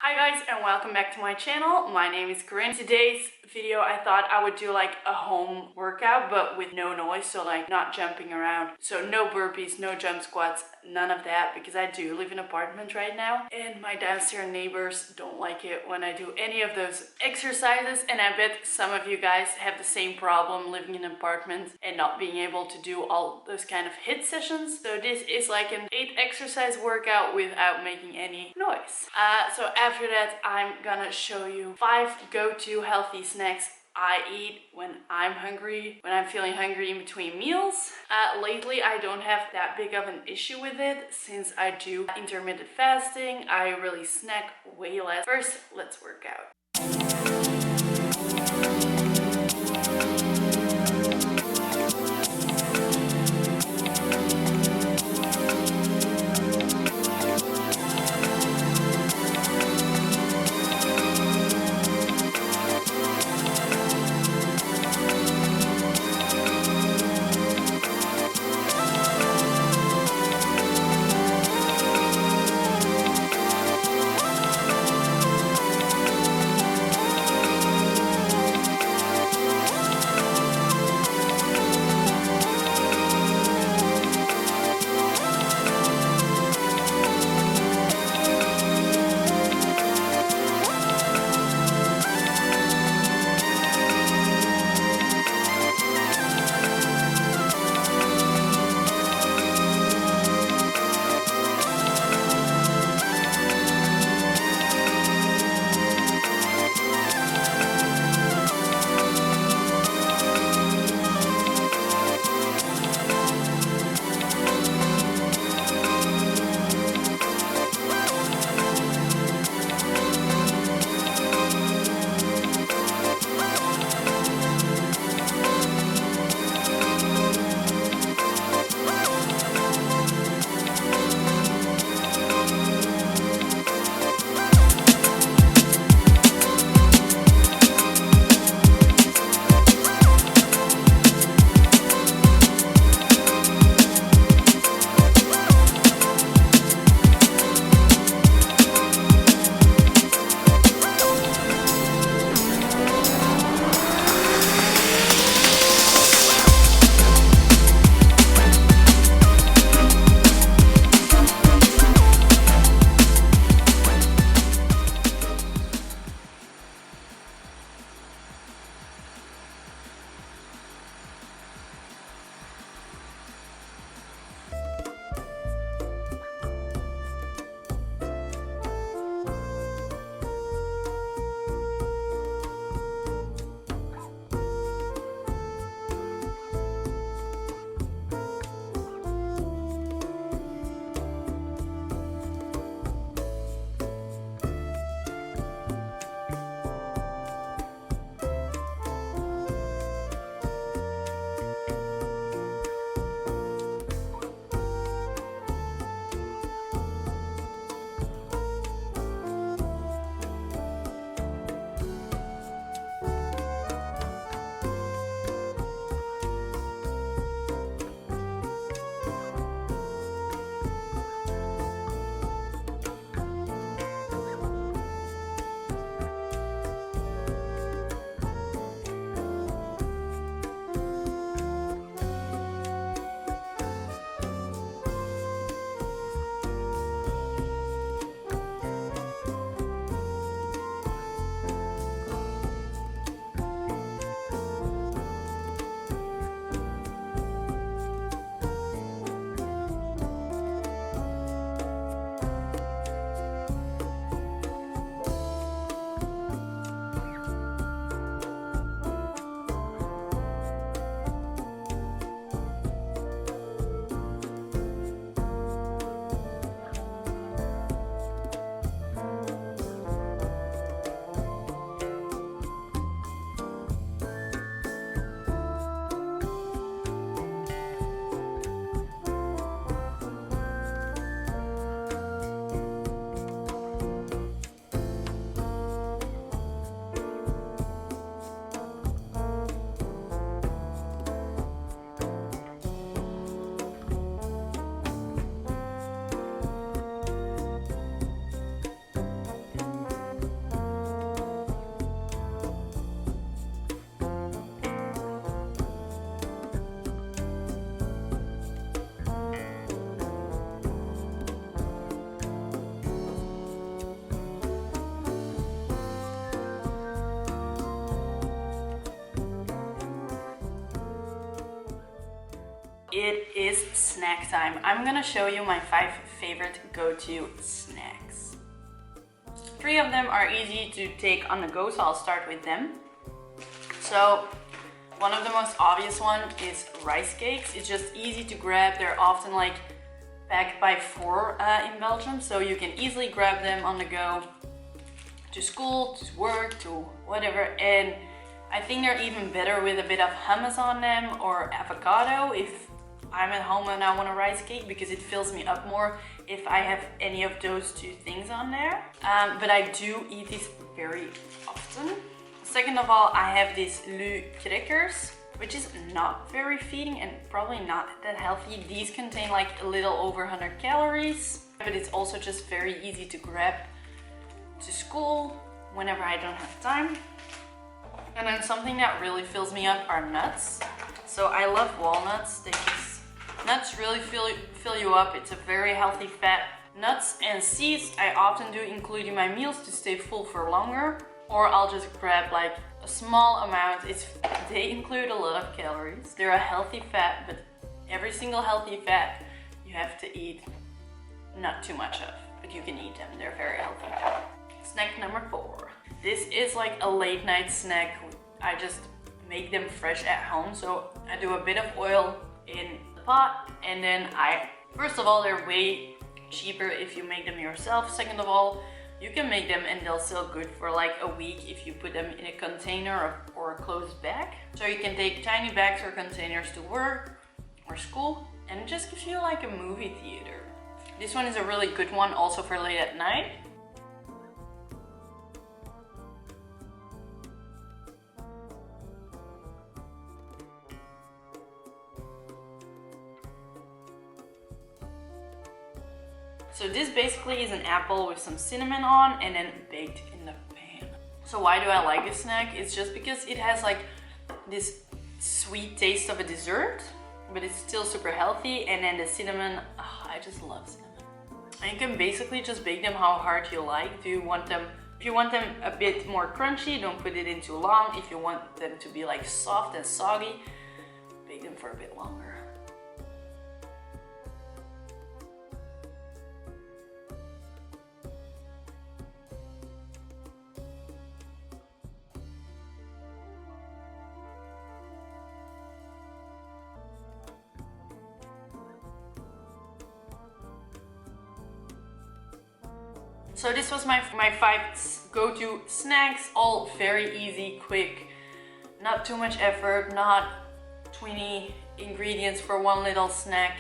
Hi guys and welcome back to my channel. My name is Corinne. Today's video I thought I would do like a home workout but with no noise, so like not jumping around. So no burpees, no jump squats, none of that, because I do live in an apartment right now and my downstairs neighbors don't like it when I do any of those exercises, and I bet some of you guys have the same problem living in an apartment and not being able to do all those kind of HIIT sessions. So this is like an 8 exercise workout without making any noise. So after that I'm gonna show you 5 go-to healthy snacks I eat when I'm hungry, when I'm feeling hungry in between meals. Lately I don't have that big of an issue with it since I do intermittent fasting. I really snack way less. First, let's work out. it is snack time. I'm gonna show you my 5 favorite go-to snacks. 3 of them are easy to take on the go, so I'll start with them. So one of the most obvious one is rice cakes. It's just easy to grab. They're often like packed by 4 in Belgium, so you can easily grab them on the go to school, to work, to whatever. And I think they're even better with a bit of hummus on them or avocado if I'm at home and I want a rice cake, because it fills me up more if I have any of those 2 things on there. But I do eat these very often. Second of all, I have these Lu crackers, which is not very feeding and probably not that healthy. These contain like a little over 100 calories, but it's also just very easy to grab to school whenever I don't have time. And then something that really fills me up are nuts. So I love walnuts. Nuts really fill you up. It's a very healthy fat. Nuts and seeds I often do include in my meals to stay full for longer. Or I'll just grab like a small amount. They include a lot of calories. They're a healthy fat, but every single healthy fat you have to eat not too much of, but you can eat them. They're very healthy. Snack number 4. This is like a late night snack. I just make them fresh at home. So I do a bit of oil in the pot, and then first of all, they're way cheaper if you make them yourself. Second of all, you can make them and they'll still good for like a week if you put them in a container or a closed bag. So you can take tiny bags or containers to work or school, and it just gives you like a movie theater. This one is a really good one also for late at night. So this basically is an apple with some cinnamon on and then baked in the pan. So why do I like this snack? It's just because it has like this sweet taste of a dessert, but it's still super healthy. And then the cinnamon, I just love cinnamon. And you can basically just bake them how hard you like. If you want them a bit more crunchy, don't put it in too long. If you want them to be like soft and soggy, bake them for a bit longer. So this was my 5 go-to snacks, all very easy, quick, not too much effort, not 20 ingredients for one little snack.